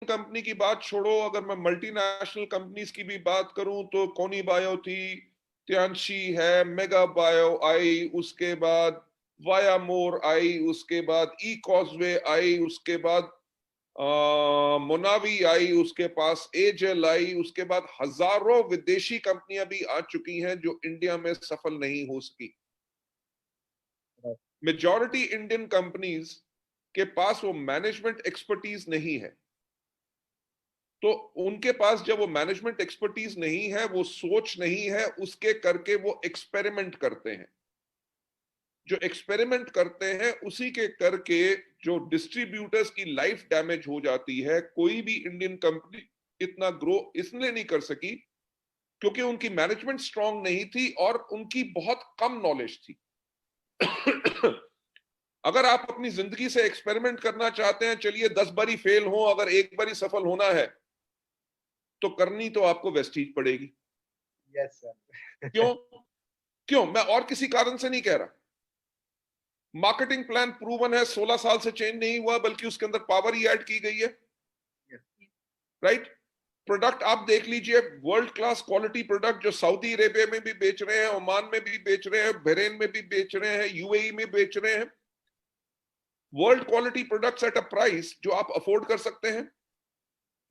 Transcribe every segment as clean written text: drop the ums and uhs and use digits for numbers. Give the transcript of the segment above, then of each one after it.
Company की बात छोड़ो, अगर मैं मल्टीनेशनल कंपनीज की भी बात करूं तो कोनी बायो थी, त्यांशी है, मेगा बायो आई, उसके बाद वाया मोर आई, उसके बाद ई कॉजवे आई, उसके बाद मोनावी आई, उसके पास एजेल आई, उसके बाद हजारों विदेशी कंपनियां भी आ चुकी हैं जो इंडिया में सफल नहीं हो सकी। मेजॉरिटी इंडियन कंपनीज के पास वो मैनेजमेंट एक्सपर्टीज नहीं है, तो उनके पास जब वो मैनेजमेंट एक्सपर्टीज नहीं है, वो सोच नहीं है, उसके करके वो एक्सपेरिमेंट करते हैं। जो एक्सपेरिमेंट करते हैं उसी के करके जो डिस्ट्रीब्यूटर्स की लाइफ डैमेज हो जाती है। कोई भी इंडियन कंपनी इतना ग्रो इसलिए नहीं कर सकी क्योंकि उनकी मैनेजमेंट स्ट्रांग नहीं थी और उनकी बहुत कम नॉलेज थी। अगर आप अपनी जिंदगी से एक्सपेरिमेंट करना चाहते हैं, चलिए 10 बारी फेल हो, अगर एक बारी सफल होना है तो करनी तो आपको वेस्टीज पड़ेगी। Yes sir. क्यों? क्यों? मैं और किसी कारण से नहीं कह रहा। मार्केटिंग प्लान प्रूवन है, 16 साल से चेंज नहीं हुआ, बल्कि उसके अंदर पावर ही ऐड की गई है। राइट? प्रोडक्ट आप देख लीजिए, वर्ल्ड क्लास क्वालिटी प्रोडक्ट जो सऊदी अरेबिया में भी बेच रहे हैं, ओमान में भी बेच रहे हैं, बहरेन में भी बेच रहे हैं, यूएई में बेच रहे हैं। World quality products at a price जो आप अफोर्ड कर सकते हैं।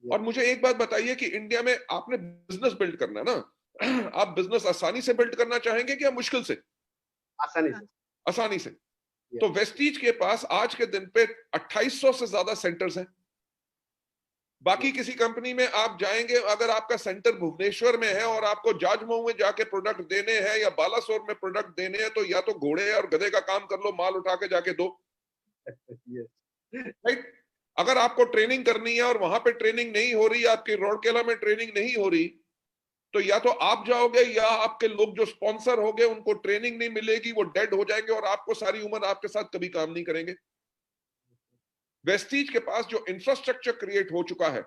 और मुझे एक बात बताइए कि इंडिया में आपने बिजनेस बिल्ड करना है ना, आप बिजनेस आसानी से बिल्ड करना चाहेंगे कि मुश्किल से? आसानी से। आसानी से। तो वेस्टीज के पास आज के दिन पे 2800 से ज्यादा सेंटर्स हैं। बाकी किसी कंपनी में आप जाएंगे, अगर आपका सेंटर भुवनेश्वर में है और आपको जाजमऊ में जाके प्रोडक्ट देने हैं या बालासोर में प्रोडक्ट देने हैं, तो या तो घोड़े और गधे का काम कर लो, माल उठा के जाके दो। राइट? अगर आपको ट्रेनिंग करनी है और वहां पे ट्रेनिंग नहीं हो रही, आपकी रौड़केला में ट्रेनिंग नहीं हो रही, तो या तो आप जाओगे या आपके लोग जो स्पॉन्सर हो गए उनको ट्रेनिंग नहीं मिलेगी, वो डेड हो जाएंगे और आपको सारी उम्र आपके साथ कभी काम नहीं करेंगे। वेस्टीज के पास जो इंफ्रास्ट्रक्चर क्रिएट हो चुका है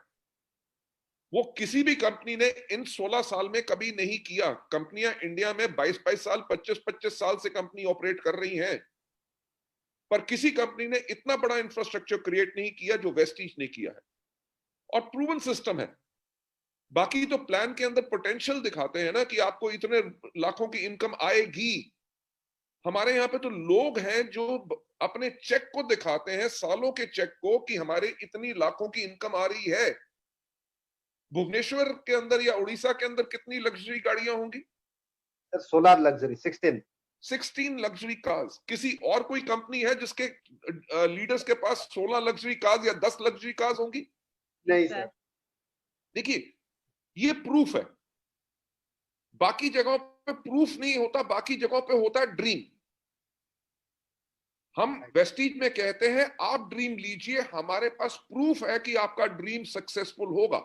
वो किसी भी कंपनी ने इन 16 साल में कभी नहीं किया। कंपनियां इंडिया में 22-22 साल, 25-25 साल से कंपनी ऑपरेट कर रही हैं, पर किसी कंपनी ने इतना बड़ा इंफ्रास्ट्रक्चर क्रिएट नहीं किया जो वेस्टीज ने किया है। और प्रूवन सिस्टम है। बाकी तो प्लान के अंदर पोटेंशियल दिखाते हैं ना कि आपको इतने लाखों की इनकम आएगी। हमारे यहाँ पे तो लोग हैं जो अपने चेक को दिखाते हैं, सालों के चेक को, कि हमारे इतनी लाखों की इनकम आ रही है। भुवनेश्वर के अंदर या उड़ीसा के अंदर कितनी लग्जरी गाड़ियां होंगी? 16 लग्जरी, 16 लग्जरी कार्स। किसी और कोई कंपनी है जिसके लीडर्स के पास 16 लग्जरी कार्स या 10 लग्जरी कार्स होंगी? नहीं सर। देखिए, ये प्रूफ है। बाकी जगहों पे प्रूफ नहीं होता, बाकी जगहों पे होता है ड्रीम। हम वेस्टीज में कहते हैं आप ड्रीम लीजिए, हमारे पास प्रूफ है कि आपका ड्रीम सक्सेसफुल होगा।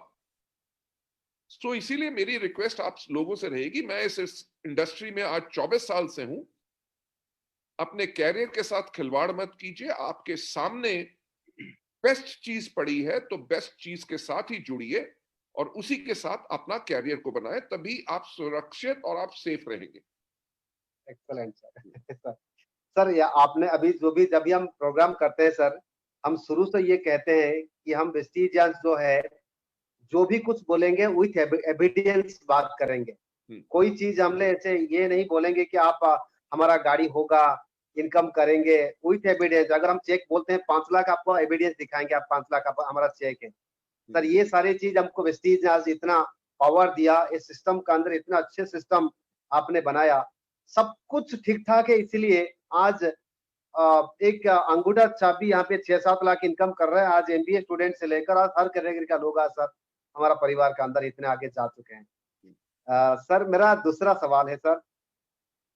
तो इसीलिए मेरी रिक्वेस्ट आप लोगों से रहेगी, मैं इस इंडस्ट्री में आज 24 साल से हूं, अपने कैरियर के साथ खिलवाड़ मत कीजिए। आपके सामने बेस्ट चीज पड़ी है तो बेस्ट चीज के साथ ही जुड़िए और उसी के साथ अपना कैरियर को बनाए, तभी आप सुरक्षित और आप सेफ रहेंगे। Excellent sir. सर या आपने अभी जो भी जब भी हम प्रोग्राम करते हैं सर, हम शुरू से ये कहते हैं कि हम वेस्टीजियंस जो है, जो भी कुछ बोलेंगे विथ एविडेंस बात करेंगे। कोई चीज हमने ऐसे ये नहीं बोलेंगे कि आप हमारा गाड़ी होगा, इनकम करेंगे, विथ एविडेंस। अगर हम चेक बोलते हैं 5 लाख, आपको एविडेंस दिखाएंगे, आप 5 लाख आप हमारा चेक है। सर ये सारी चीज हमको वेस्टीज ने आज इतना पावर दिया, इस सिस्टम के अंदर इतना अच्छे सिस्टम आपने बनाया, सब कुछ ठीक ठाक है, इसीलिए आज एक अंगूठा चाबी यहाँ पे 6-7 लाख इनकम कर रहे हैं। आज एमबीए स्टूडेंट से लेकर आज हर कैटेगरी का लोग आज सर हमारा परिवार के अंदर इतने आगे जा चुके हैं। सर मेरा दूसरा सवाल है sir,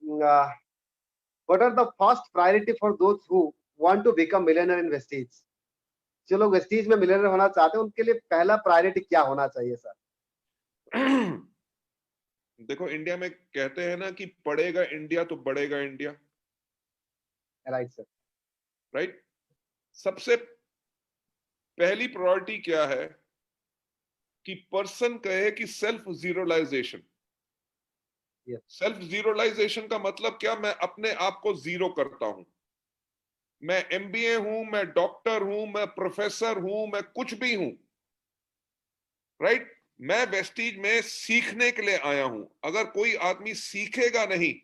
what are the first priority for those who want to become millionaire in Vestige? जो लोग वेस्टीज में मिलियनर होना चाहते हैं उनके लिए पहला प्रायोरिटी क्या होना चाहिए सर? देखो, इंडिया में कहते हैं ना कि पढ़ेगा इंडिया तो बढ़ेगा इंडिया। Right sir. राइट? सबसे पहली प्रायोरिटी क्या है कि पर्सन कहे कि सेल्फ जीरोलाइजेशन। सेल्फ जीरोलाइजेशन का मतलब क्या? मैं अपने आप को जीरो करता हूं। मैं एमबीए हूं, मैं डॉक्टर हूं, मैं प्रोफेसर हूं, मैं कुछ भी हूं, राइट? मैं वेस्टीज में सीखने के लिए आया हूं। अगर कोई आदमी सीखेगा नहीं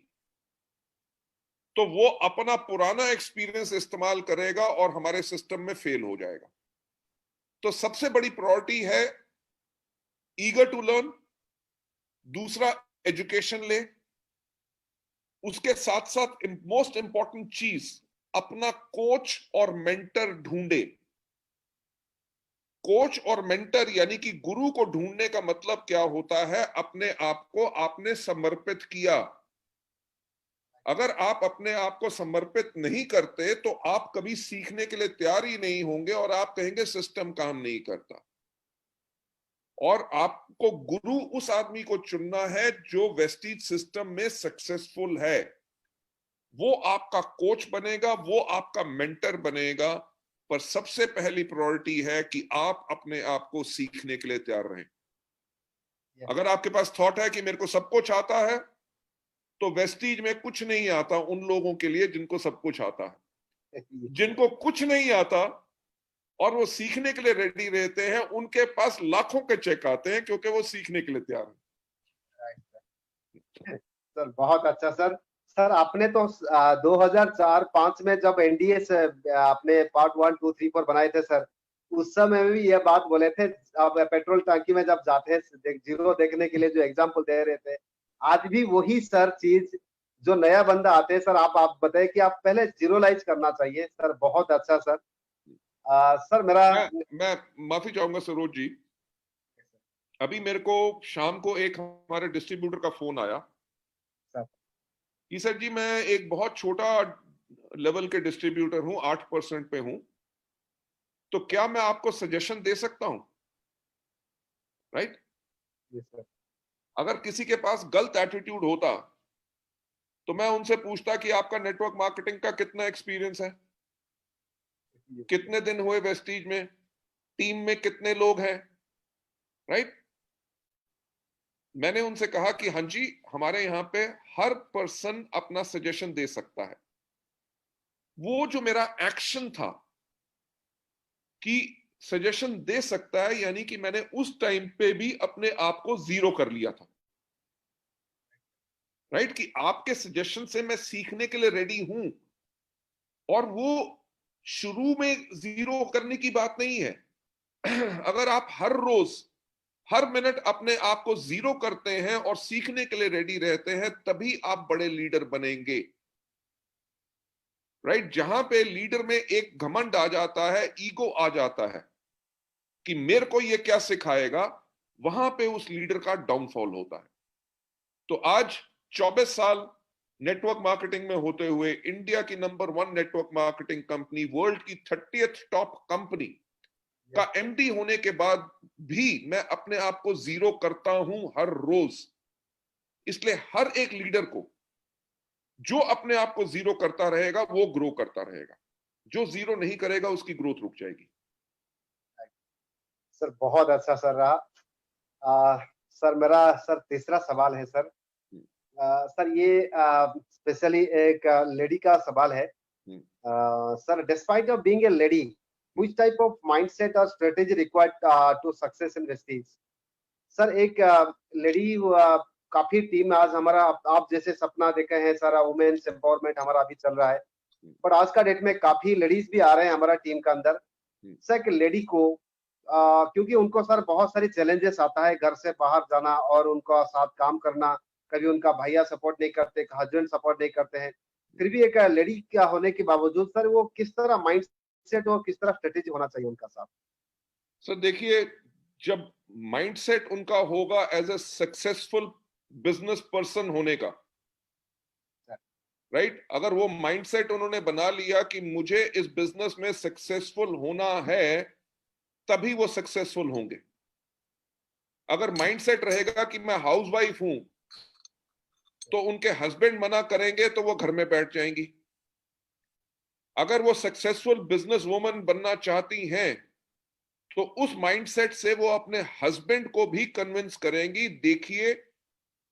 तो वो अपना पुराना एक्सपीरियंस इस्तेमाल करेगा और हमारे सिस्टम में फेल हो जाएगा। तो सबसे बड़ी प्रायोरिटी है ईगर टू लर्न, दूसरा एजुकेशन ले, उसके साथ साथ मोस्ट इंपॉर्टेंट चीज अपना कोच और मेंटर ढूंढे। कोच और मेंटर यानी कि गुरु को ढूंढने का मतलब क्या होता है? अपने आप को आपने समर्पित किया। अगर आप अपने आप को समर्पित नहीं करते तो आप कभी सीखने के लिए तैयार ही नहीं होंगे और आप कहेंगे सिस्टम काम नहीं करता। और आपको गुरु उस आदमी को चुनना है जो वेस्टीज सिस्टम में सक्सेसफुल है। वो आपका कोच बनेगा, वो आपका मेंटर बनेगा, पर सबसे पहली प्रायोरिटी है कि आप अपने आप को सीखने के लिए तैयार रहें। अगर आपके पास थॉट है कि मेरे को सब कुछ आता है, तो वेस्टीज में कुछ नहीं आता उन लोगों के लिए जिनको सब कुछ आता है। जिनको कुछ नहीं आता और वो सीखने के लिए रेडी रहते हैं, उनके पास लाखों के चेक आते हैं क्योंकि वो सीखने के लिए तैयार हैं। सर बहुत अच्छा सर। सर आपने तो 2004-5 में जब एनडीए से आपने पार्ट 1, 2, 3, 4 बनाए थे सर, उस समय भी ये बात बोले थे। आप पेट्रोल टंकी में जब जाते हैं जीरो देखने के लिए जो एग्जाम्पल दे रहे थे, आज भी वही सर चीज जो नया बंदा आते हैं सर, आप बताए कि आप पहले जीरोलाइज करना चाहिए सर। बहुत अच्छा सर। सर मेरा मैं माफी चाहूंगा सरोज जी, अभी मेरे को शाम को एक हमारे डिस्ट्रीब्यूटर का फोन आया कि सर जी मैं एक बहुत छोटा लेवल के डिस्ट्रीब्यूटर हूं, 8% पे हूं, तो क्या मैं आपको सजेशन दे सकता हूं? राइट? अगर किसी के पास गलत एटीट्यूड होता तो मैं उनसे पूछता कि आपका नेटवर्क मार्केटिंग का कितना एक्सपीरियंस है, कितने दिन हुए वेस्टीज में, टीम में कितने लोग हैं। राइट? मैंने उनसे कहा कि हाँ जी, हमारे यहां पे हर पर्सन अपना सजेशन दे सकता है। वो जो मेरा एक्शन था कि सजेशन दे सकता है, यानी कि मैंने उस टाइम पे भी अपने आप को जीरो कर लिया था। राइट? कि आपके सजेशन से मैं सीखने के लिए रेडी हूं। और वो शुरू में जीरो करने की बात नहीं है। अगर आप हर रोज हर मिनट अपने आप को जीरो करते हैं और सीखने के लिए रेडी रहते हैं, तभी आप बड़े लीडर बनेंगे। राइट? जहां पे लीडर में एक घमंड आ जाता है, ईगो आ जाता है कि मेरे को ये क्या सिखाएगा, वहां पे उस लीडर का डाउनफॉल होता है। तो आज 24 साल नेटवर्क मार्केटिंग में होते हुए, इंडिया की number 1 network marketing company, world की 30th टॉप कंपनी का एमडी होने के बाद भी मैं अपने आप को जीरो करता हूं हर रोज। इसलिए हर एक लीडर को जो अपने आप को जीरो करता रहेगा वो ग्रो करता रहेगा, जो जीरो नहीं करेगा उसकी ग्रोथ रुक जाएगी। सर बहुत अच्छा सर रहा। सर मेरा सर तीसरा सवाल है सर। सर ये स्पेशली एक लेडी का सवाल है। Sir, despite of being a lady, which type of mindset or strategy required to success in Vestige? Sir एक लेडी काफी टीम आज हमारा, आप जैसे सपना देखे हैं सारा वुमेन्स एम्पावरमेंट हमारा अभी चल रहा है, पर आज का डेट में काफी लेडीज भी आ रहे हैं हमारा टीम के अंदर। सर एक लेडी को क्योंकि उनको सर बहुत सारी चैलेंजेस आता है, घर से बाहर जाना और उनका साथ काम करना, कभी उनका भैया सपोर्ट नहीं करते, हस्बैंड सपोर्ट नहीं करते हैं, फिर भी एक लेडी क्या होने के बावजूद सर वो किस तरह माइंड सेट और किस तरह स्ट्रेटेजी होना चाहिए उनका साथ? सर देखिए, जब माइंडसेट उनका होगा as a successful business person होने का, राइट? अगर वो माइंडसेट उन्होंने बना लिया कि मुझे इस बिजनेस में सक्सेसफुल होना है, तभी वो सक्सेसफुल होंगे। अगर माइंडसेट रहेगा कि मैं हाउसवाइफ हूं, तो उनके हस्बैंड मना करेंगे तो वो घर में बैठ जाएंगी। अगर वो सक्सेसफुल बिजनेस वुमन बनना चाहती हैं, तो उस माइंडसेट से वो अपने हस्बैंड को भी कन्विंस करेंगी। देखिए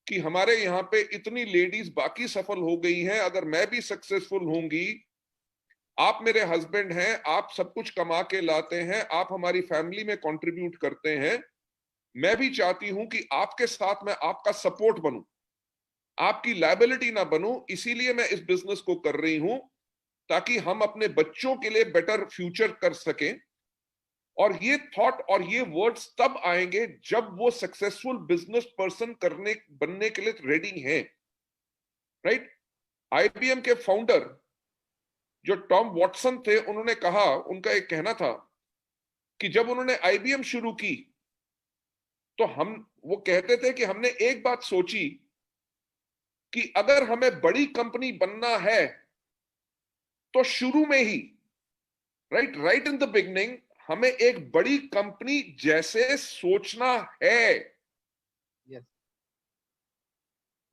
कि हमारे यहाँ पे इतनी लेडीज बाकी सफल हो गई हैं, अगर मैं भी सक्सेसफुल होंगी, आप मेरे हस्बैंड हैं, आप सब कुछ कमा के लाते हैं, आप हमारी फैमिली में कंट्रीब्यूट करते हैं, मैं भी चाहती हूं कि आपके साथ मैं आपका सपोर्ट बनूं, आपकी लायबिलिटी ना बनूं, इसीलिए मैं इस बिजनेस को कर रही हूं ताकि हम अपने बच्चों के लिए बेटर फ्यूचर कर सकें। और ये थॉट और ये वर्ड्स तब आएंगे जब वो सक्सेसफुल बिजनेस पर्सन बनने के लिए रेडी हैं, राइट। आईबीएम के फाउंडर जो टॉम वॉटसन थे, उन्होंने कहा, उनका एक कहना था कि जब उन्होंने आईबीएम शुरू की तो वो कहते थे कि हमने एक बात सोची कि अगर हमें बड़ी कंपनी बनना है तो शुरू में ही, राइट इन द बिगनिंग, हमें एक बड़ी कंपनी जैसे सोचना है। Yes.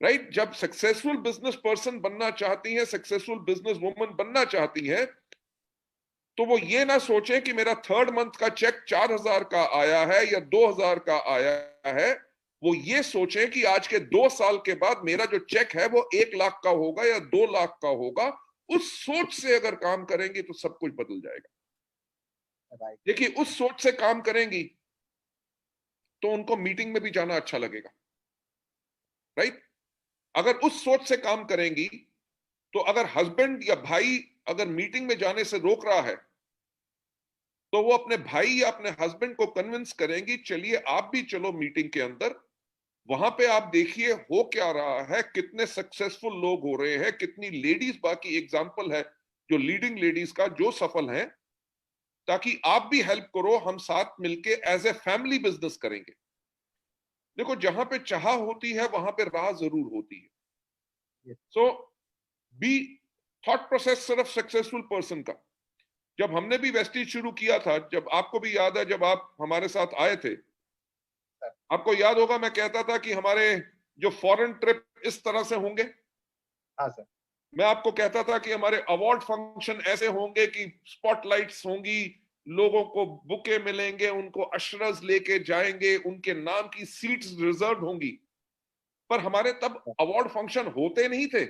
राइट जब सक्सेसफुल बिजनेस पर्सन बनना चाहती हैं, सक्सेसफुल बिजनेस वुमन बनना चाहती हैं, तो वो ये ना सोचें कि मेरा थर्ड मंथ का चेक 4,000 का आया है या 2,000 का आया है। वो ये सोचें कि आज के 2 साल के बाद मेरा जो चेक है वो 1 लाख का होगा या 2 लाख का होगा। उस सोच से अगर काम करेंगी तो सब कुछ बदल जाएगा। देखिए, उस सोच से काम करेंगी तो उनको मीटिंग में भी जाना अच्छा लगेगा, राइट। अगर उस सोच से काम करेंगी तो अगर हस्बैंड या भाई अगर मीटिंग में जाने से रोक रहा है तो वो अपने भाई या अपने हस्बैंड को कन्विंस करेंगी, चलिए आप भी चलो मीटिंग के अंदर, वहां पे आप देखिए हो क्या रहा है, कितने सक्सेसफुल लोग हो रहे हैं, कितनी लेडीज, बाकी एग्जाम्पल है जो लीडिंग लेडीज का जो सफल हैं, ताकि आप भी हेल्प करो, हम साथ मिलके एज ए फैमिली बिजनेस करेंगे। देखो, जहां पे चाह होती है वहां पे राह जरूर होती है। सो बी थॉट प्रोसेस सिर्फ सक्सेसफुल पर्सन का। जब हमने भी वेस्टीज शुरू किया था, जब आपको भी याद है, जब आप हमारे साथ आए थे, आपको याद होगा मैं कहता था कि हमारे जो फॉरेन ट्रिप इस तरह से होंगे। हाँ सर। मैं आपको कहता था कि हमारे अवार्ड फंक्शन ऐसे होंगे कि स्पॉटलाइट्स होंगी, लोगों को बुके मिलेंगे, उनको अशरज लेके जाएंगे, उनके नाम की सीट्स रिजर्व होंगी। पर हमारे तब अवार्ड फंक्शन होते नहीं थे,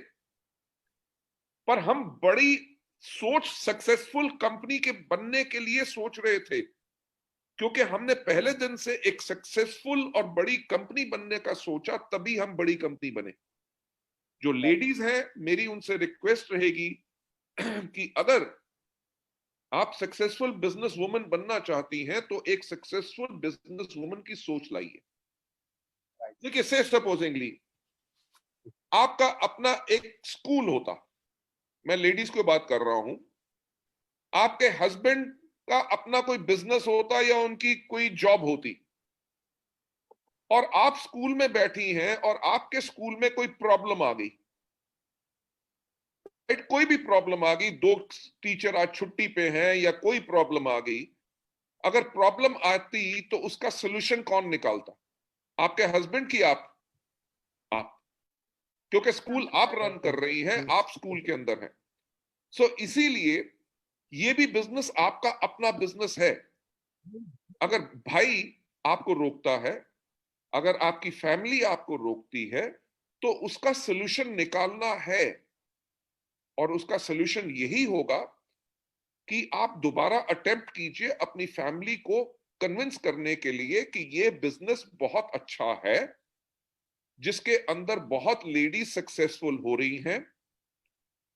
पर हम बड़ी सोच सक्सेसफुल कंपनी के बनने के लिए सोच रहे थे, क्योंकि हमने पहले दिन से एक सक्सेसफुल और बड़ी कंपनी बनने का सोचा, तभी हम बड़ी कंपनी बने। जो लेडीज हैं, मेरी उनसे रिक्वेस्ट रहेगी कि अगर आप सक्सेसफुल बिजनेस वुमन बनना चाहती हैं तो एक सक्सेसफुल बिजनेस वुमन की सोच लाइए। देखिए, से सपोजिंगली आपका अपना एक स्कूल होता, मैं लेडीज को बात कर रहा हूं, आपके हस्बैंड का अपना कोई बिजनेस होता या उनकी कोई जॉब होती, और आप स्कूल में बैठी हैं और आपके स्कूल में कोई प्रॉब्लम आ गई, कोई भी प्रॉब्लम आ गई, 2 टीचर आज छुट्टी पे हैं या कोई प्रॉब्लम आ गई, अगर प्रॉब्लम आती तो उसका सॉल्यूशन कौन निकालता? आपके हस्बैंड की आप? क्योंकि स्कूल आप रन कर रही हैं, आप स्कूल के अंदर हैं। सो इसीलिए ये भी बिजनेस आपका अपना बिजनेस है। अगर भाई आपको रोकता है, अगर आपकी फैमिली आपको रोकती है, तो उसका सॉल्यूशन निकालना है, और उसका सॉल्यूशन यही होगा कि आप दोबारा अटेम्प्ट कीजिए अपनी फैमिली को कन्विंस करने के लिए कि ये बिजनेस बहुत अच्छा है, जिसके अंदर बहुत लेडी सक्सेसफुल हो रही हैं,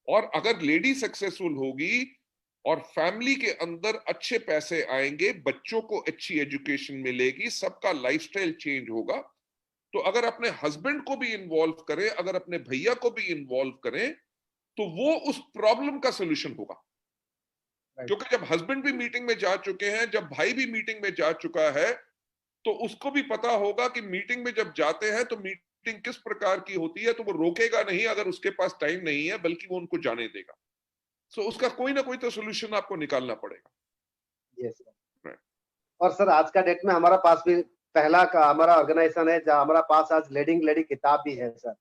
और अगर लेडी सक्सेसफुल होगी और फैमिली के अंदर अच्छे पैसे आएंगे, बच्चों को अच्छी एजुकेशन मिलेगी, सबका लाइफस्टाइल चेंज होगा, तो अगर अपने हस्बैंड को भी इन्वॉल्व करें, अगर अपने भैया को भी इन्वॉल्व करें, तो वो उस प्रॉब्लम का सॉल्यूशन होगा। क्योंकि जब हस्बैंड भी मीटिंग में जा चुके हैं, जब भाई भी मीटिंग में जा चुका है, तो उसको भी पता होगा कि मीटिंग में जब जाते हैं तो मीटिंग किस प्रकार की होती है, तो वो रोकेगा नहीं अगर उसके पास टाइम नहीं है, बल्कि वो उनको जाने देगा। सो उसका कोई ना कोई तो सॉल्यूशन आपको निकालना पड़ेगा। Yes sir. और सर, आज का डेट में हमारा पास भी पहला का हमारा ऑर्गेनाइजेशन है, जहाँ हमारा पास आज लीडिंग लेडी किताब भी है सर।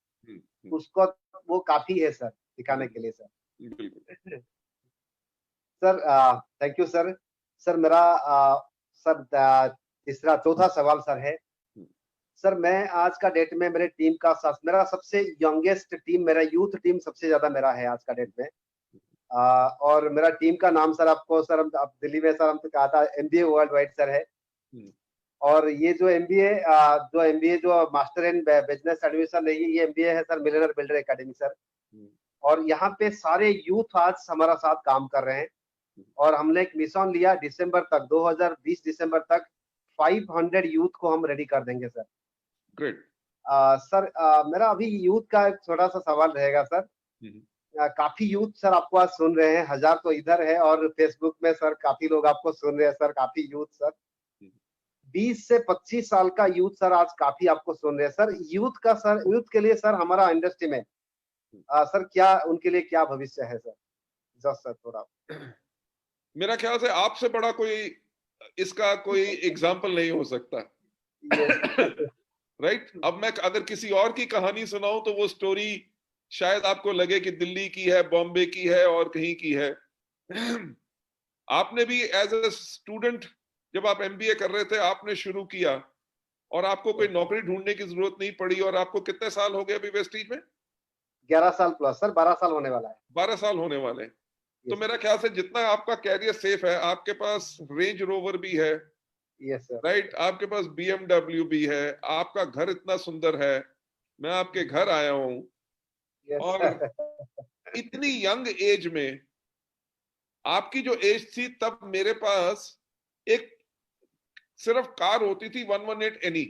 उसको वो काफी है सर दिखाने के लिए सर। बिल्कुल sir, thank you sir. Sir, मेरा सर तीसरा चौथा सवाल सर है। सर, मैं आज का डेट में मेरे टीम का मेरा सबसे यंगेस्ट टीम, मेरा यूथ टीम सबसे ज्यादा मेरा है आज का डेट में। और मेरा टीम का नाम सर, आपको सर, आप दिल्ली में सर हमसे कहा था MBA वर्ल्ड वाइड सर है। और ये जो एमबीए जो मास्टर इन बिजनेस एडमिनिस्ट्रेशन है, ये एमबीए है sir millionaire builder academy sir. और यहाँ पे सारे यूथ आज हमारा साथ काम कर रहे हैं और हमने एक मिशन लिया दिसंबर तक, 2020 दिसंबर तक 500 यूथ को हम रेडी कर देंगे सर। ग्रेट। सर मेरा अभी यूथ का एक छोटा सा सवाल रहेगा सर। काफी यूथ सर आपको आज सुन रहे हैं, 1000 तो इधर है और फेसबुक में सर काफी लोग आपको सुन रहे हैं सर, काफी यूथ सर 20 से 25 साल का यूथ सर आज काफी आपको सुन रहे हैं सर। यूथ के लिए सर हमारा इंडस्ट्री में सर क्या उनके लिए क्या भविष्य है सर? जस्ट सर थोड़ा। मेरा ख्याल से आपसे बड़ा कोई इसका कोई एग्जाम्पल नहीं हो सकता। राइट अब मैं अगर किसी और की कहानी सुनाऊं तो वो स्टोरी शायद आपको लगे कि दिल्ली की है, बॉम्बे की है और कहीं की है। आपने भी एज ए स्टूडेंट जब आप एमबीए कर रहे थे आपने शुरू किया और आपको कोई नौकरी ढूंढने की जरूरत नहीं पड़ी। और आपको कितने साल हो गए अभी वेस्टीज में? 11 साल प्लस सर, 12 साल होने वाला है। 12 साल होने वाले हैं। तो मेरा ख्याल से जितना आपका कैरियर सेफ है, आपके पास रेंज रोवर भी है, यस सर, राइट, आपके पास बीएमडब्ल्यू भी है, आपका घर इतना सुंदर है, मैं आपके घर आया हूं और इतनी यंग एज में, आपकी जो एज थी तब मेरे पास एक सिर्फ कार होती थी 118 एनी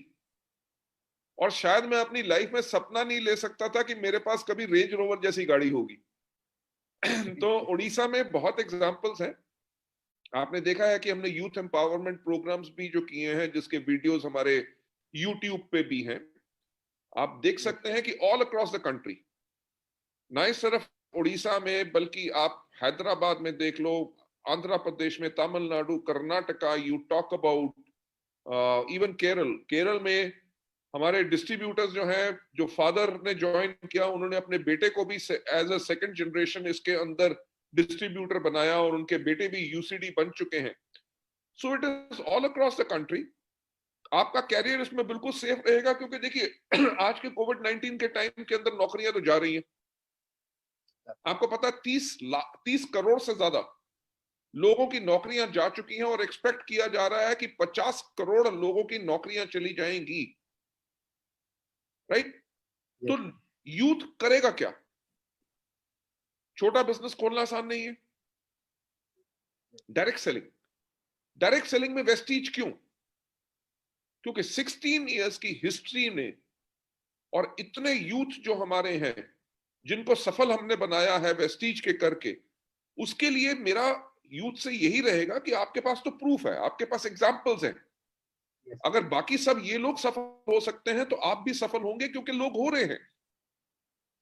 और शायद मैं अपनी लाइफ में सपना नहीं ले सकता था कि मेरे पास कभी रेंज रोवर जैसी गाड़ी होगी। तो उड़ीसा में बहुत एग्जांपल्स हैं। आपने देखा है कि हमने यूथ एम्पावरमेंट प्रोग्राम्स भी जो किए हैं जिसके वीडियोस हमारे यूट्यूब पे भी हैं। आप देख सकते हैं कि ऑल अक्रॉस द कंट्री, ना सिर्फ उड़ीसा में बल्कि आप हैदराबाद में देख लो, आंध्र प्रदेश में, Tamil Nadu, Karnataka, you talk about even Kerala में हमारे डिस्ट्रीब्यूटर्स जो हैं, जो फादर ने ज्वाइन किया उन्होंने अपने बेटे को भी एज अ सेकंड जनरेशन इसके अंदर डिस्ट्रीब्यूटर बनाया और उनके बेटे भी यूसीडी बन चुके हैं। So it is all across the country. आपका कैरियर इसमें बिल्कुल सेफ रहेगा क्योंकि देखिए आज के कोविड-19 के टाइम के अंदर नौकरियां तो जा रही हैं। आपको पता है 30 करोड़ से ज्यादा लोगों की नौकरियां जा चुकी हैं और एक्सपेक्ट किया जा रहा है कि 50 करोड़ लोगों की नौकरियां चली जाएंगी, राइट? तो यूथ करेगा क्या? छोटा बिजनेस खोलना आसान नहीं है। डायरेक्ट सेलिंग में वेस्टीज क्यों? क्योंकि 16 इयर्स की हिस्ट्री में और इतने यूथ जो हमारे हैं जिनको सफल हमने बनाया है वेस्टीज के करके, उसके लिए मेरा यूथ से यही रहेगा कि आपके पास तो प्रूफ है, आपके पास एग्जाम्पल्स हैं। अगर बाकी सब ये लोग सफल हो सकते हैं तो आप भी सफल होंगे क्योंकि लोग हो रहे हैं।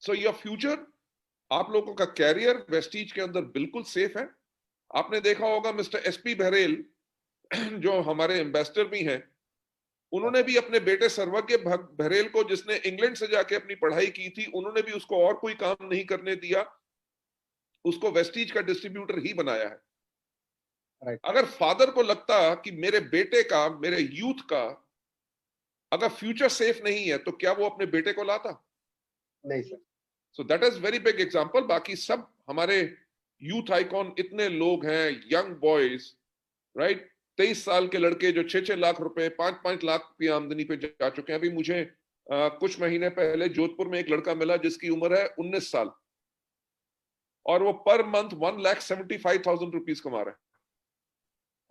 सो योर फ्यूचर, आप लोगों का कैरियर वेस्टीज के अंदर बिल्कुल सेफ है। आपने देखा होगा मिस्टर एसपी बहरेल जो हमारे एम्बेसडर भी हैं, उन्होंने भी अपने बेटे सर्वज्ञ बहरेल को, जिसने इंग्लैंड से जाके अपनी पढ़ाई की थी, उन्होंने भी उसको और कोई काम नहीं करने दिया, उसको वेस्टीज का डिस्ट्रीब्यूटर ही बनाया है। अगर फादर को लगता कि मेरे बेटे का, मेरे यूथ का अगर फ्यूचर सेफ नहीं है तो क्या वो अपने बेटे को लाता? नहीं sir. So that is very big example. बाकी सब हमारे यूथ आइकॉन इतने लोग हैं, यंग बॉयज, राइट? 23 साल के लड़के जो 6-6 लाख रुपए, 5-5 लाख की आमदनी पे जा चुके हैं। अभी मुझे कुछ महीने पहले जोधपुर में एक लड़का मिला जिसकी उम्र है 19 साल और वो पर मंथ 1,75,000 रुपीज कमा रहा है।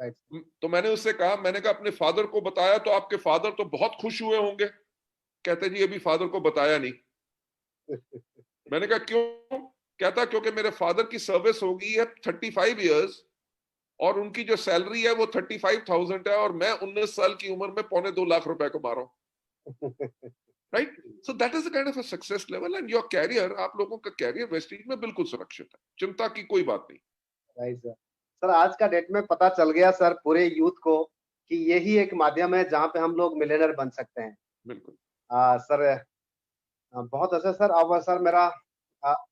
तो मैंने उससे कहा, मैंने कहा अपने फादर को बताया तो आपके फादर तो बहुत खुश हुए होंगे। कहते जी अभी फादर को बताया नहीं। मैंने कहा क्यों? कहता क्योंकि मेरे फादर की सर्विस हो गई है 35 इयर्स और उनकी जो सैलरी है वो 35,000 है और मैं 19 साल की उम्र में 2.25 लाख रुपए कमा रहा हूं। Right? So that is the kind of a success level and your career, आप लोगों का कैरियर वेस्टीज में बिल्कुल सुरक्षित है, चिंता की कोई बात नहीं। Right sir. सर आज का डेट में पता चल गया सर पूरे यूथ को कि यही एक माध्यम है जहाँ पे हम लोग मिलियनर बन सकते हैं। बिल्कुल सर बहुत अच्छा सर। अब सर मेरा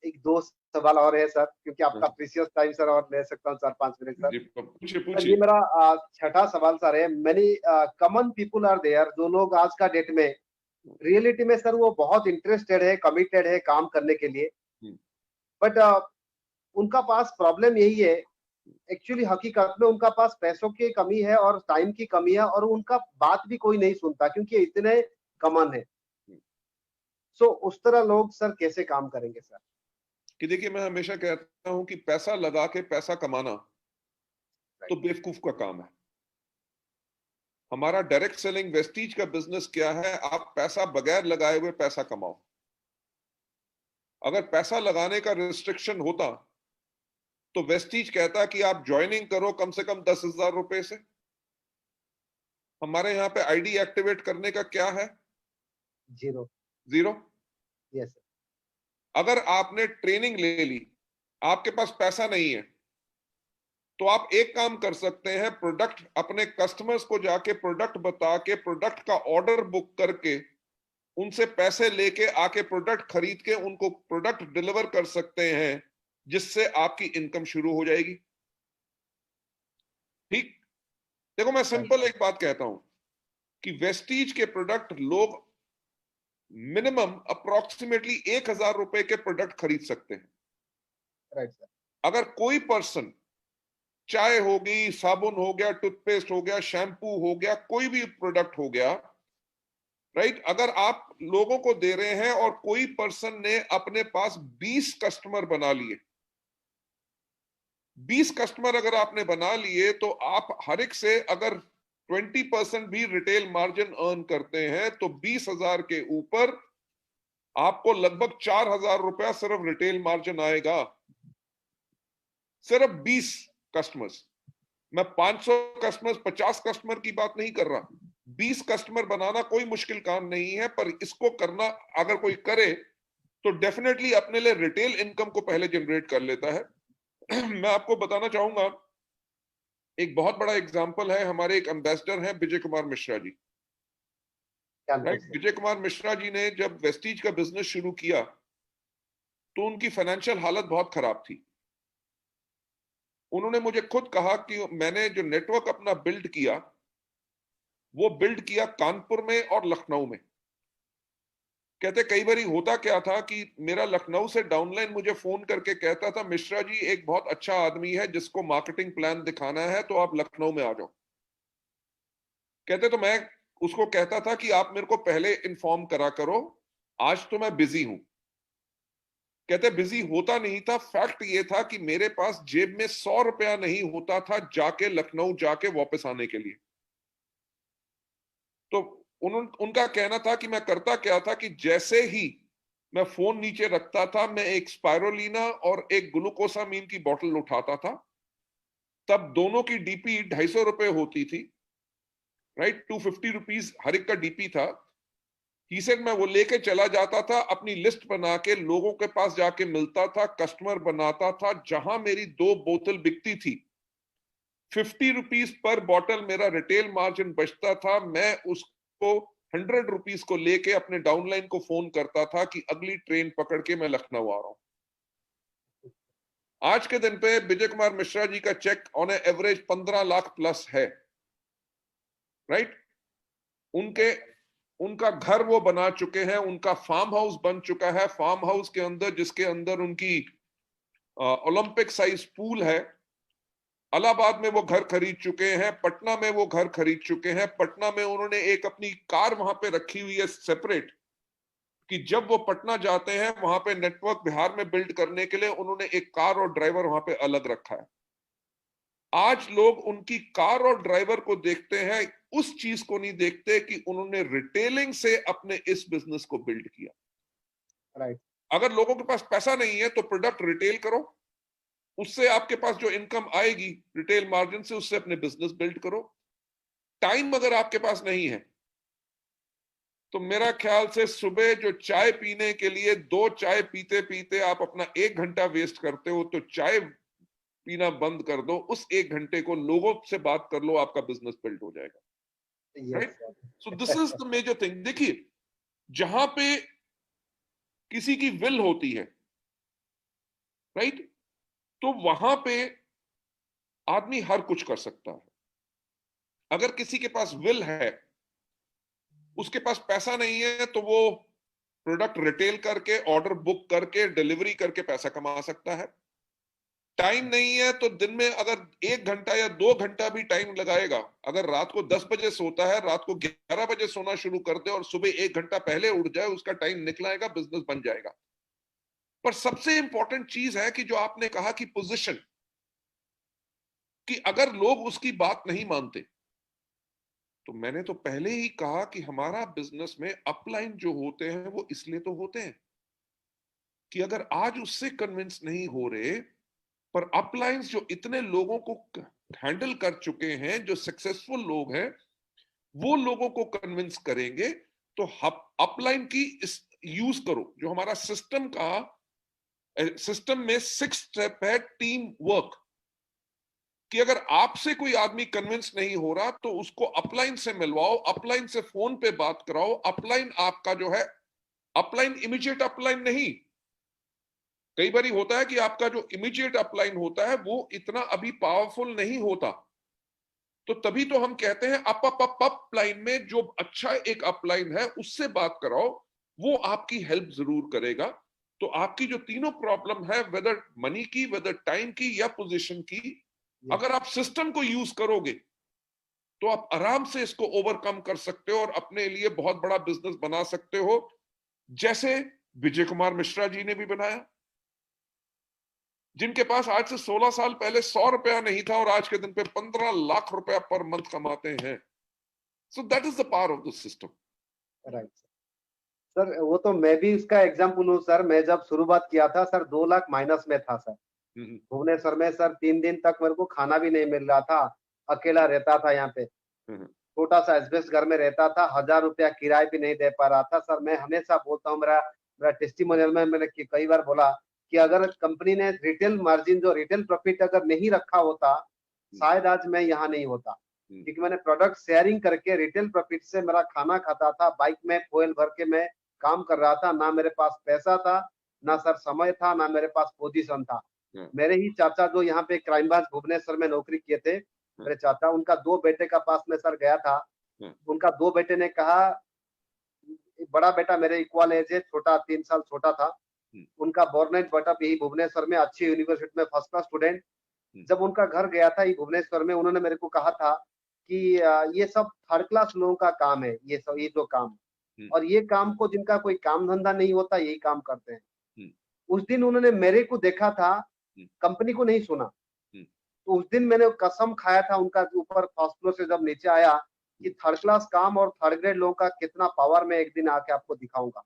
एक दो सवाल और है सर, क्योंकि आपका प्रीशियस टाइम सर और ले सकता हूँ 4-5 मिनट सर। पूछिए। ये मेरा छठा सवाल सर है। Many common people are there, जो लोग आज का डेट में रियलिटी में सर वो बहुत इंटरेस्टेड है, कमिटेड है काम करने के लिए, बट उनका पास प्रॉब्लम यही है एक्चुअली हकीकत में उनका पास पैसों की कमी है और टाइम की कमी है और उनका बात भी कोई नहीं सुनता क्योंकि इतने कमन है। सो उस तरह लोग सर कैसे काम करेंगे सर? कि देखिए, मैं हमेशा कहता हूं कि पैसा लगा के पैसा कमाना तो राइट, बेवकूफ का काम है। हमारा डायरेक्ट सेलिंग वेस्टीज का बिजनेस क्या है? आप पैसा बगैर लगाए हुए पैसा कमाओ। अगर पैसा लगाने का रिस्ट्रिक्शन होता तो वेस्टीज कहता कि आप ज्वाइनिंग करो कम से कम 10,000 रुपए से। हमारे यहाँ पे आईडी एक्टिवेट करने का क्या है? जीरो। जीरो। Yes sir. अगर आपने ट्रेनिंग ले ली, आपके पास पैसा नहीं है, तो आप एक काम कर सकते हैं, प्रोडक्ट अपने कस्टमर्स को जाके प्रोडक्ट बता के प्रोडक्ट का ऑर्डर बुक करके उनसे पैसे लेके आके प्रोडक्ट खरीद के उनको प्रोडक्ट डिलीवर कर सकते हैं, जिससे आपकी इनकम शुरू हो जाएगी। ठीक। देखो, मैं सिंपल एक बात कहता हूं कि वेस्टीज के प्रोडक्ट लोग मिनिमम अप्रोक्सीमेटली 1,000 रुपए के प्रोडक्ट खरीद सकते हैं। Right sir. अगर कोई पर्सन चाय हो गई, साबुन हो गया, टूथपेस्ट हो गया, शैम्पू हो गया, कोई भी प्रोडक्ट हो गया, राइट, अगर आप लोगों को दे रहे हैं और कोई पर्सन ने अपने पास 20 कस्टमर बना लिए, 20 कस्टमर अगर आपने बना लिए, तो आप हर एक से अगर 20% भी रिटेल मार्जिन अर्न करते हैं तो 20,000 के ऊपर आपको लगभग 4,000 रुपया सिर्फ रिटेल मार्जिन आएगा। सिर्फ 20 कस्टमर्स। मैं 500 कस्टमर्स, 50 कस्टमर की बात नहीं कर रहा। 20 कस्टमर बनाना कोई मुश्किल काम नहीं है, पर इसको करना अगर कोई करे तो डेफिनेटली अपने लिए रिटेल इनकम को पहले जनरेट कर लेता है। मैं आपको बताना चाहूंगा, एक बहुत बड़ा एग्जांपल है, हमारे एक एम्बेसडर हैं विजय कुमार मिश्रा जी। क्या नाम राइट, सर? विजय कुमार मिश्रा जी ने जब वेस्टीज का बिजनेस शुरू किया तो उनकी फाइनेंशियल हालत बहुत खराब थी। उन्होंने मुझे खुद कहा कि मैंने जो नेटवर्क अपना बिल्ड किया, वो बिल्ड किया कानपुर में और लखनऊ में। कहते कई बार होता क्या था कि मेरा लखनऊ से डाउनलाइन मुझे फोन करके कहता था, मिश्रा जी एक बहुत अच्छा आदमी है जिसको मार्केटिंग प्लान दिखाना है, तो आप लखनऊ में आ जाओ। कहते तो मैं उसको कहता था कि आप मेरे को पहले इन्फॉर्म करा करो, आज तो मैं बिजी हूं। कहते बिजी होता नहीं था, फैक्ट ये था कि मेरे पास जेब में 100 रुपया नहीं होता था जाके लखनऊ जाके वापस आने के लिए। तो उनका कहना था कि मैं करता क्या था कि जैसे ही मैं फोन नीचे रखता था, मैं एक स्पायरोलिना और एक ग्लूकोसामीन की बोतल उठाता था। तब दोनों की डीपी 250 रुपए होती थी, राइट, 250 रुपीज हर एक का डीपी था। ही सेड मैं वो लेके चला जाता था, अपनी लिस्ट बना के लोगों के पास जाके मिलता था, कस्टमर बनाता था। जहां मेरी 2 बोतल बिकती थी, 50 रुपीज पर बॉटल मेरा रिटेल मार्जिन बचता था। मैं उसको 100 रुपीज को लेके अपने डाउनलाइन को फोन करता था कि अगली ट्रेन पकड़ के मैं लखनऊ आ रहा हूं। आज के दिन पे विजय कुमार मिश्रा जी का check on average 15 lakh plus है। राइट। उनके उनका घर वो बना चुके हैं, उनका फार्म हाउस बन चुका है, फार्म हाउस के अंदर जिसके अंदर उनकी ओलंपिक साइज पूल है। इलाहाबाद में वो घर खरीद चुके हैं, पटना में वो घर खरीद चुके हैं। पटना में उन्होंने एक अपनी कार वहां पे रखी हुई है सेपरेट, कि जब वो पटना जाते हैं वहां पे नेटवर्क बिहार में बिल्ड करने के लिए उन्होंने एक कार और ड्राइवर वहां पे अलग रखा है। आज लोग उनकी कार और ड्राइवर को देखते हैं, उस चीज को नहीं देखते कि उन्होंने रिटेलिंग से अपने इस बिजनेस को बिल्ड किया। राइट। अगर लोगों के पास पैसा नहीं है तो प्रोडक्ट रिटेल करो, उससे आपके पास जो इनकम आएगी रिटेल मार्जिन से, उससे अपने बिजनेस बिल्ड करो। टाइम अगर आपके पास नहीं है तो मेरा ख्याल से सुबह जो चाय पीने के लिए 2 चाय पीते पीते आप अपना 1 घंटा वेस्ट करते हो, तो चाय पीना बंद कर दो, उस 1 घंटे को लोगों से बात कर लो, आपका बिजनेस बिल्ड हो जाएगा। Yes right. So this is sir. The major thing. देखिए, जहां पे किसी की विल होती है, राइट, तो वहां पे आदमी हर कुछ कर सकता है। अगर किसी के पास विल है, उसके पास पैसा नहीं है, तो वो प्रोडक्ट रिटेल करके, ऑर्डर बुक करके, डिलीवरी करके पैसा कमा सकता है। टाइम नहीं है तो दिन में अगर 1 घंटा या 2 घंटा भी टाइम लगाएगा, अगर रात को 10 बजे सोता है, रात को 11 बजे सोना शुरू कर दे और सुबह 1 घंटा पहले उठ जाए, उसका टाइम निकलाएगा, बिजनेस बन जाएगा। पर सबसे इंपॉर्टेंट चीज है कि जो आपने कहा कि पोजीशन, कि अगर लोग उसकी बात नहीं मानते, तो मैंने तो पहले ही कहा कि हमारा बिजनेस में अपलाइन जो होते हैं वो इसलिए तो होते हैं कि अगर आज उससे कन्विंस नहीं हो रहे, पर अपलाइंस जो इतने लोगों को हैंडल कर चुके हैं, जो सक्सेसफुल लोग हैं, वो लोगों को कन्विंस करेंगे। तो अपलाइन की इस यूज करो, जो हमारा सिस्टम का, सिस्टम में 6 स्टेप है टीम वर्क, कि अगर आपसे कोई आदमी कन्विंस नहीं हो रहा तो उसको अपलाइन से मिलवाओ, अपलाइन से फोन पे बात कराओ। अपलाइन आपका जो है, अपलाइन इमीडिएट अपलाइन नहीं, कई बार होता है कि आपका जो इमीडिएट अपलाइन होता है वो इतना अभी पावरफुल नहीं होता, तो तभी तो हम कहते हैं अपलाइन में जो अच्छा एक अपलाइन है उससे बात कराओ, वो आपकी हेल्प जरूर करेगा। तो आपकी जो तीनों प्रॉब्लम है, वेदर मनी की, वेदर टाइम की या पोजीशन की, अगर आप सिस्टम को यूज करोगे तो आप आराम से इसको ओवरकम कर सकते हो और अपने लिए बहुत बड़ा बिजनेस बना सकते हो, जैसे विजय कुमार मिश्रा जी ने भी बनाया, जिनके पास आज से 16 साल पहले 100 रुपया नहीं था और आज के दिन पे 15 लाख रुपया पर मंथ कमाते हैं। सो that is the power of the system. Right sir, वो तो मैं भी इसका एग्जाम्पल हूँ सर। मैं जब शुरुआत किया था सर 2 लाख माइनस में था सर। भुवनेश्वर में सर 3 दिन तक मेरे को खाना भी नहीं मिल रहा था। अकेला रहता था यहाँ पे, छोटा सा एस्बेस्ट घर में रहता था। 1000 रुपया किराया भी नहीं दे पा रहा था सर। मैं हमेशा बोलता हूँ, मेरा टेस्टिमोनियल में मैंने कई बार बोला कि अगर कंपनी ने रिटेल मार्जिन, जो रिटेल प्रॉफिट अगर नहीं रखा होता, शायद आज मैं यहाँ नहीं होता। क्योंकि मैंने प्रोडक्ट शेयरिंग करके रिटेल प्रॉफिट से मेरा खाना खाता था, बाइक में फ्यूल भर के मैं काम कर रहा था। ना मेरे पास पैसा था, ना सर समय था, ना मेरे पास पोजीशन था। मेरे ही चाचा जो यहाँ पे क्राइम ब्रांच भुवनेश्वर में नौकरी किए थे, मेरे चाचा, उनका 2 बेटे का पास में सर गया था। उनका 2 बेटे ने कहा, बड़ा बेटा मेरे इक्वल एज है, छोटा 3 साल छोटा था। उनका बोर्नेट बटअप यही भुवनेश्वर में अच्छी यूनिवर्सिटी में फर्स्ट क्लास स्टूडेंट। जब उनका घर गया था ये भुवनेश्वर में, उन्होंने मेरे को कहा था कि ये सब थर्ड क्लास लोगों का काम है, ये सब, ये जो काम, और ये काम को जिनका कोई काम धंधा नहीं होता यही काम करते हैं। उस दिन उन्होंने मेरे को देखा था, कंपनी को नहीं सुना। तो उस दिन मैंने कसम खाया था उनका ऊपर फर्स्ट फ्लोर से जब नीचे आया कि थर्ड क्लास काम और थर्ड ग्रेड लोगों का कितना पावर मैं एक दिन आके आपको दिखाऊंगा।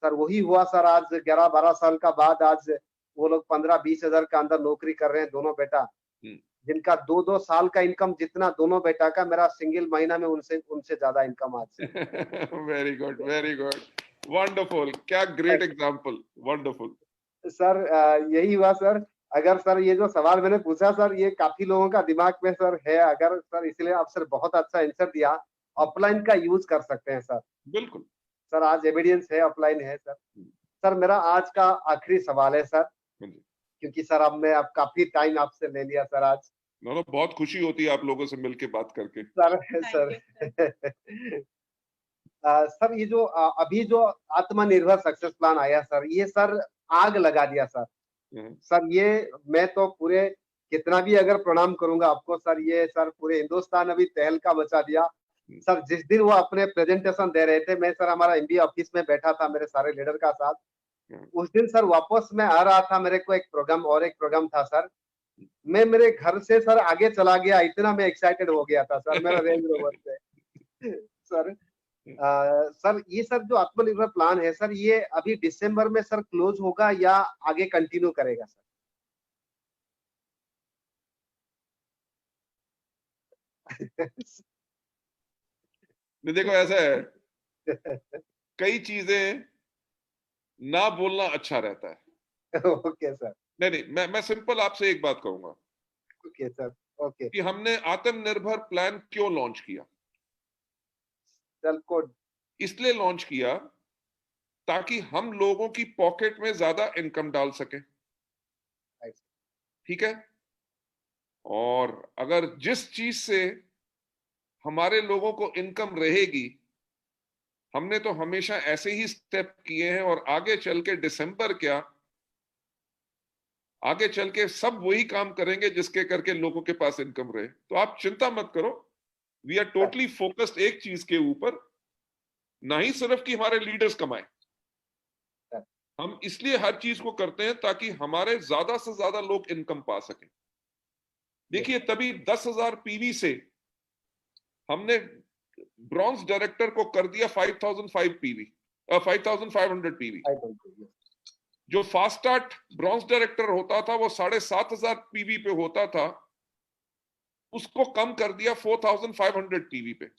सर वही हुआ सर। आज 11-12 साल का बाद आज वो लोग 15-20 हजार के अंदर नौकरी कर रहे हैं, दोनों बेटा, जिनका 2-2 साल का इनकम जितना दोनों बेटा का, मेरा सिंगल महीना में उनसे ज्यादा इनकम आज से। Very good, very good, wonderful, क्या ग्रेट एग्जांपल, वंडरफुल। सर यही हुआ सर। अगर सर ये जो सवाल मैंने पूछा सर, ये काफी लोगों का दिमाग में सर है, अगर सर, इसलिए आप सर बहुत अच्छा आंसर दिया। ऑफलाइन का यूज कर सकते हैं सर। बिल्कुल सर, आज एविडेंस है, ऑफलाइन है सर। सर मेरा आज का आखिरी सवाल है सर, क्योंकि सर अब मैं अब काफी टाइम आपसे ले लिया सर आज। बहुत खुशी होती है आप लोगों से मिलके बात करके सर सर ये जो अभी जो आत्मनिर्भर सक्सेस प्लान आया सर, ये सर आग लगा दिया सर। सर ये मैं तो पूरे कितना भी अगर प्रणाम करूंगा आपको सर, ये सर पूरे हिंदुस्तान अभी तहलका मचा दिया सर। जिस दिन वो अपने प्रेजेंटेशन दे रहे थे, मैं सर हमारा एमबीए ऑफिस में बैठा था मेरे सारे लीडर का साथ। उस दिन सर वापस मैं आ रहा था, मेरे को एक प्रोग्राम था सर। मैं मेरे घर से सर आगे चला गया, इतना मैं एक्साइटेड हो गया था सर मेरा रेंज रोवर से सर। सर ये सर जो आत्मनिर्भर प्लान है सर, ये अभी दिसंबर में सर क्लोज होगा या आगे कंटिन्यू करेगा सर? देखो ऐसा है, कई चीजें ना बोलना अच्छा रहता है। Okay sir. नहीं, मैं सिंपल आपसे एक बात कहूंगा। Okay sir. ओके। कि हमने आत्मनिर्भर प्लान क्यों लॉन्च किया? चल कोड। इसलिए लॉन्च किया ताकि हम लोगों की पॉकेट में ज्यादा इनकम डाल सके। ठीक है? और अगर जिस चीज से हमारे लोगों को इनकम रहेगी, हमने तो हमेशा ऐसे ही स्टेप किए हैं और आगे चल के दिसंबर क्या, आगे चल के सब वही काम करेंगे जिसके करके लोगों के पास इनकम रहे। तो आप चिंता मत करो, वी आर टोटली फोकस्ड एक चीज के ऊपर, ना ही सिर्फ कि हमारे लीडर्स कमाए, हम इसलिए हर चीज को करते हैं ताकि हमारे ज्यादा से ज्यादा लोग इनकम पा सकें। देखिए, तभी 10,000 पीवी से हमने ब्रॉन्ज डायरेक्टर को कर दिया 5,500 पीवी, 5,500 पीवी। जो फास्ट स्टार्ट ब्रॉन्ज डायरेक्टर होता था वो 7,500 पीवी पे होता था, उसको कम कर दिया 4,500 पीवी पे।